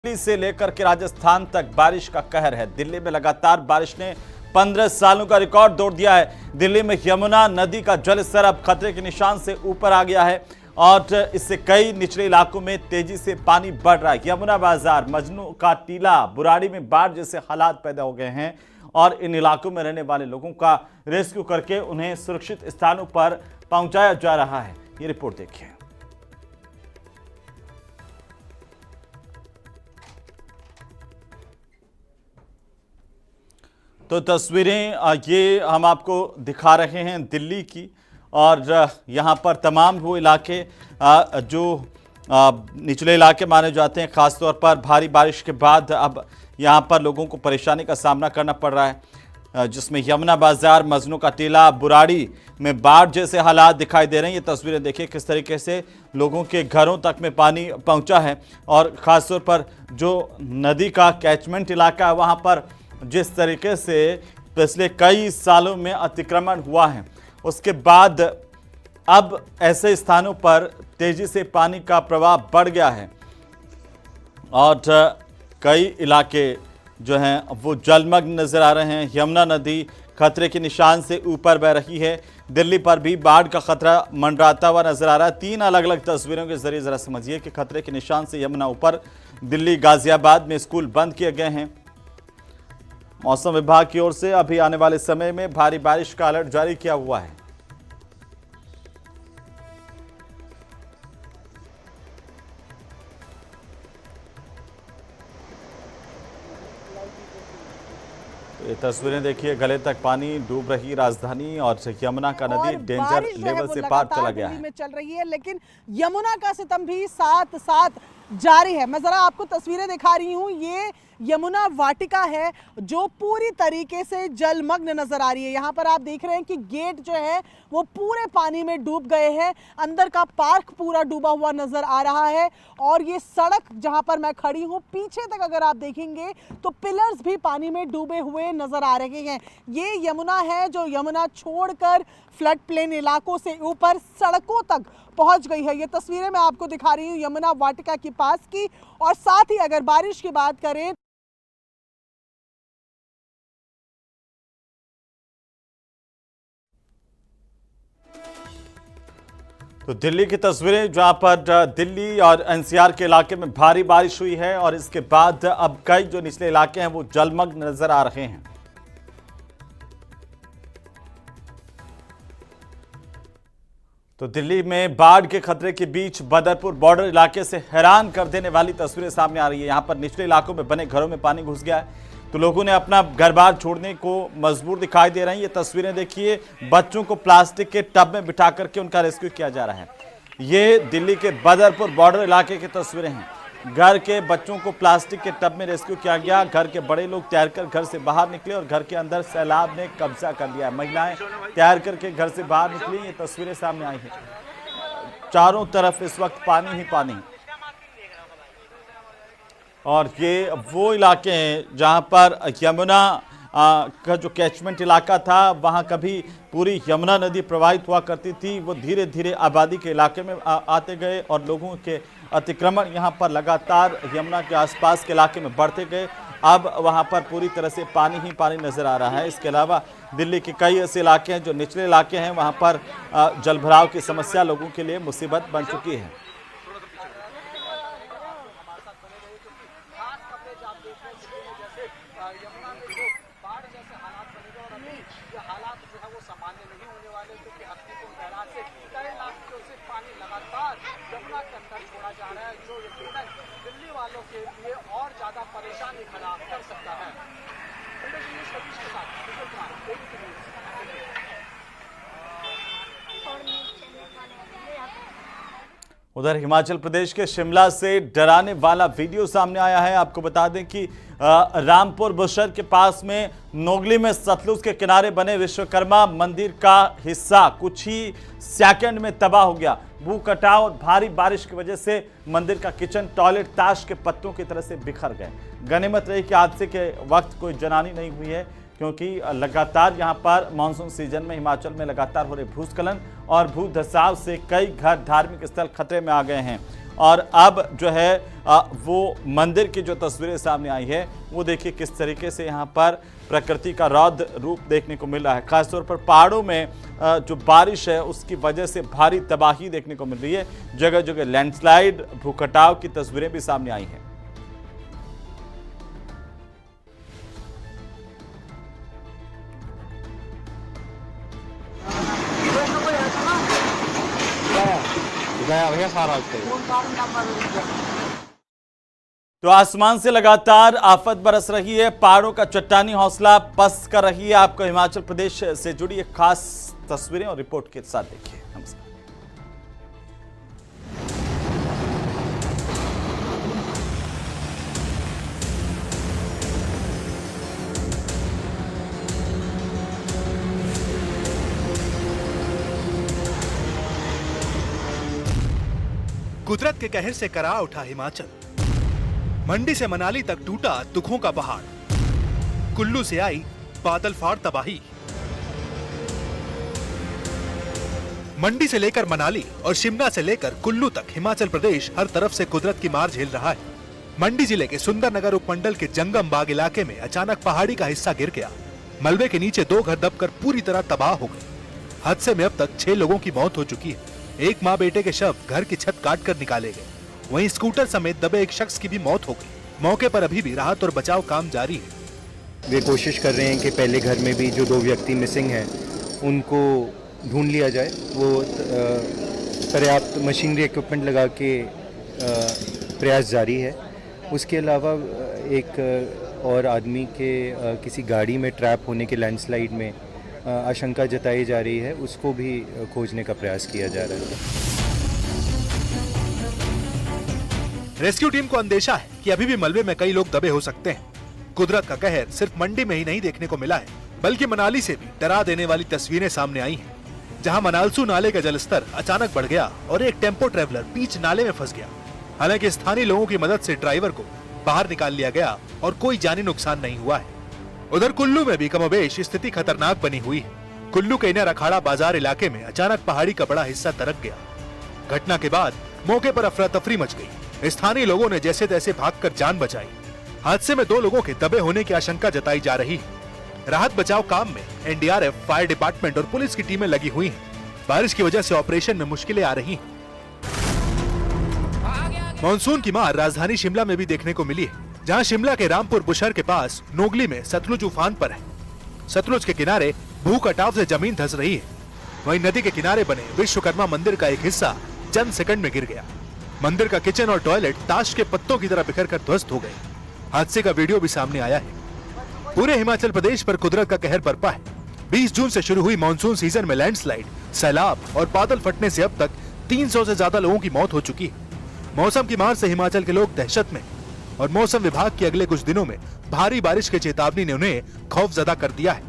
दिल्ली से लेकर के राजस्थान तक बारिश का कहर है। दिल्ली में लगातार बारिश ने 15 सालों का रिकॉर्ड तोड़ दिया है। दिल्ली में यमुना नदी का जलस्तर अब खतरे के निशान से ऊपर आ गया है और इससे कई निचले इलाकों में तेजी से पानी बढ़ रहा है। यमुना बाजार, मजनू का टीला, बुराड़ी में बाढ़ जैसे हालात पैदा हो गए हैं और इन इलाकों में रहने वाले लोगों का रेस्क्यू करके उन्हें सुरक्षित स्थानों पर पहुंचाया जा रहा है। ये रिपोर्ट देखिए। तो तस्वीरें ये हम आपको दिखा रहे हैं दिल्ली की, और यहाँ पर तमाम वो इलाके जो निचले इलाके माने जाते हैं, ख़ासतौर पर भारी बारिश के बाद अब यहाँ पर लोगों को परेशानी का सामना करना पड़ रहा है, जिसमें यमुना बाजार, मजनू का टीला, बुराड़ी में बाढ़ जैसे हालात दिखाई दे रहे हैं। ये तस्वीरें देखिए किस तरीके से लोगों के घरों तक में पानी पहुँचा है और ख़ासतौर पर जो नदी का कैचमेंट इलाका है वहाँ पर जिस तरीके से पिछले कई सालों में अतिक्रमण हुआ है, उसके बाद अब ऐसे स्थानों पर तेजी से पानी का प्रवाह बढ़ गया है और कई इलाके जो हैं वो जलमग्न नजर आ रहे हैं। यमुना नदी खतरे के निशान से ऊपर बह रही है। दिल्ली पर भी बाढ़ का खतरा मंडराता हुआ नजर आ रहा है। तीन अलग अलग तस्वीरों के जरिए जरा समझिए कि खतरे के निशान से यमुना ऊपर। दिल्ली, गाजियाबाद में स्कूल बंद किए गए हैं। मौसम विभाग की ओर से अभी आने वाले समय में भारी बारिश का अलर्ट जारी किया हुआ है। तो ये तस्वीरें देखिए, गले तक पानी डूब रही राजधानी और यमुना का नदी डेंजर लेवल से पार चला गया है। में चल रही है, लेकिन यमुना का सितम भी साथ साथ जारी है। मैं जरा आपको तस्वीरें दिखा रही हूँ। ये यमुना वाटिका है जो पूरी तरीके से जलमग्न नजर आ रही है। यहाँ पर आप देख रहे हैं कि गेट जो है वो पूरे पानी में डूब गए हैं। अंदर का पार्क पूरा डूबा हुआ नजर आ रहा है और ये सड़क जहाँ पर मैं खड़ी हूँ, पीछे तक अगर आप देखेंगे तो पिलर्स भी पानी में डूबे हुए नजर आ रहे हैं। ये यमुना है जो यमुना छोड़कर फ्लड प्लेन इलाकों से ऊपर सड़कों तक पहुंच गई है। ये तस्वीरें मैं आपको दिखा रही हूँ यमुना वाटिका के पास की। और साथ ही अगर बारिश की बात करें तो दिल्ली की तस्वीरें, जहां पर दिल्ली और एनसीआर के इलाके में भारी बारिश हुई है और इसके बाद अब कई जो निचले इलाके हैं वो जलमग्न नजर आ रहे हैं। तो दिल्ली में बाढ़ के खतरे के बीच बदरपुर बॉर्डर इलाके से हैरान कर देने वाली तस्वीरें सामने आ रही है। यहां पर निचले इलाकों में बने घरों में पानी घुस गया है, तो लोगों ने अपना घर बार छोड़ने को मजबूर दिखाई दे रहे हैं। ये तस्वीरें देखिए, बच्चों को प्लास्टिक के टब में बिठा करके उनका रेस्क्यू किया जा रहा है। ये दिल्ली के बदरपुर बॉर्डर इलाके की तस्वीरें हैं। घर के बच्चों को प्लास्टिक के टब में रेस्क्यू किया गया। घर के बड़े लोग तैरकर घर से बाहर निकले और घर के अंदर सैलाब ने कब्जा कर लिया। महिलाएं तैर करके घर से बाहर निकली। ये तस्वीरें सामने आई हैं। चारों तरफ इस वक्त पानी ही पानी, और ये वो इलाके हैं जहां पर यमुना का जो कैचमेंट इलाका था, वहां कभी पूरी यमुना नदी प्रवाहित हुआ करती थी। वो धीरे धीरे आबादी के इलाके में आते गए और लोगों के अतिक्रमण यहां पर लगातार यमुना के आसपास के इलाके में बढ़ते गए। अब वहां पर पूरी तरह से पानी ही पानी नजर आ रहा है। इसके अलावा दिल्ली के कई ऐसे इलाके हैं जो निचले इलाके हैं, वहां पर जलभराव की समस्या लोगों के लिए मुसीबत बन चुकी है। दिल्ली वालों के लिए और ज्यादा परेशानी खड़ा कर सकता है। उधर हिमाचल प्रदेश के शिमला से डराने वाला वीडियो सामने आया है। आपको बता दें कि रामपुर बुशर के पास में नोगली में सतलुज के किनारे बने विश्वकर्मा मंदिर का हिस्सा कुछ ही सेकंड में तबाह हो गया। भू कटाव और भारी बारिश की वजह से मंदिर का किचन, टॉयलेट ताश के पत्तों की तरह से बिखर गए। गनीमत रही कि हादसे के वक्त कोई जनानी नहीं हुई है, क्योंकि लगातार यहां पर मानसून सीजन में हिमाचल में लगातार हो रहे भूस्खलन और भू धसाव से कई घर, धार्मिक स्थल खतरे में आ गए हैं और अब जो है वो मंदिर की जो तस्वीरें सामने आई है वो देखिए किस तरीके से यहाँ पर प्रकृति का रौद्र रूप देखने को मिल रहा है। खासतौर पर पहाड़ों में जो बारिश है उसकी वजह से भारी तबाही देखने को मिल रही है। जगह जगह लैंडस्लाइड, भूकटाव की तस्वीरें भी सामने आई हैं। तो आसमान से लगातार आफत बरस रही है, पहाड़ों का चट्टानी हौसला पस्त कर रही है। आपको हिमाचल प्रदेश से जुड़ी एक खास तस्वीरें और रिपोर्ट के साथ देखिए। नमस्कार। कुदरत के कहर से करा उठा हिमाचल। मंडी से मनाली तक टूटा दुखों का पहाड़। कुल्लू से आई बादल फाड़ तबाही। मंडी से लेकर मनाली और शिमला से लेकर कुल्लू तक हिमाचल प्रदेश हर तरफ से कुदरत की मार झेल रहा है। मंडी जिले के सुंदरनगर उपमंडल के जंगम बाग इलाके में अचानक पहाड़ी का हिस्सा गिर गया। मलबे के नीचे 2 घर दबकर पूरी तरह तबाह हो गए। हादसे में अब तक 6 लोगों की मौत हो चुकी है। एक माँ बेटे के शव घर की छत काट कर निकाले गए। वहीं स्कूटर समेत दबे एक शख्स की भी मौत हो गई। मौके पर अभी भी राहत और बचाव काम जारी है। वे कोशिश कर रहे हैं कि पहले घर में भी जो 2 व्यक्ति मिसिंग हैं उनको ढूंढ लिया जाए। वो पर्याप्त मशीनरी इक्विपमेंट लगा के प्रयास जारी है। उसके अलावा एक और आदमी के किसी गाड़ी में ट्रैप होने के लैंडस्लाइड में आशंका जताई जा रही है, उसको भी खोजने का प्रयास किया जा रहा है। रेस्क्यू टीम को अंदेशा है कि अभी भी मलबे में कई लोग दबे हो सकते हैं। कुदरत का कहर सिर्फ मंडी में ही नहीं देखने को मिला है, बल्कि मनाली से भी डरा देने वाली तस्वीरें सामने आई हैं, जहां मनालसू नाले का जलस्तर अचानक बढ़ गया और एक टेम्पो ट्रैवलर बीच नाले में फंस गया। हालांकि स्थानीय लोगों की मदद से ड्राइवर को बाहर निकाल लिया गया और कोई जानी नुकसान नहीं हुआ है। उधर कुल्लू में भी कमोबेश स्थिति खतरनाक बनी हुई है। कुल्लू के इनर अखाड़ा बाजार इलाके में अचानक पहाड़ी का बड़ा हिस्सा दरक गया। घटना के बाद मौके पर अफरा तफरी मच गई। स्थानीय लोगों ने जैसे तैसे भागकर जान बचाई। हादसे में 2 लोगों के दबे होने की आशंका जताई जा रही है। राहत बचाव काम में एनडीआरएफ, फायर डिपार्टमेंट और पुलिस की टीमें लगी हुई हैं। बारिश की वजह से ऑपरेशन में मुश्किलें आ रही हैं। मानसून की मार राजधानी शिमला में भी देखने को मिली है, जहां शिमला के रामपुर बुशहर के पास नोगली में सतलुज उफान पर है। सतलुज के किनारे भू कटाव से जमीन धंस रही है। वहीं नदी के किनारे बने विश्वकर्मा मंदिर का एक हिस्सा चंद सेकंड में गिर गया। मंदिर का किचन और टॉयलेट ताश के पत्तों की तरह बिखर कर ध्वस्त हो गए। हादसे का वीडियो भी सामने आया है। पूरे हिमाचल प्रदेश पर कुदरत का कहर बरपा है। 20 जून से शुरू हुई मानसून सीजन में लैंडस्लाइड, सैलाब और बादल फटने से अब तक 300 से ज्यादा लोगों की मौत हो चुकी है। मौसम की मार से हिमाचल के लोग दहशत में और मौसम विभाग की अगले कुछ दिनों में भारी बारिश की चेतावनी ने उन्हें खौफजदा कर दिया है।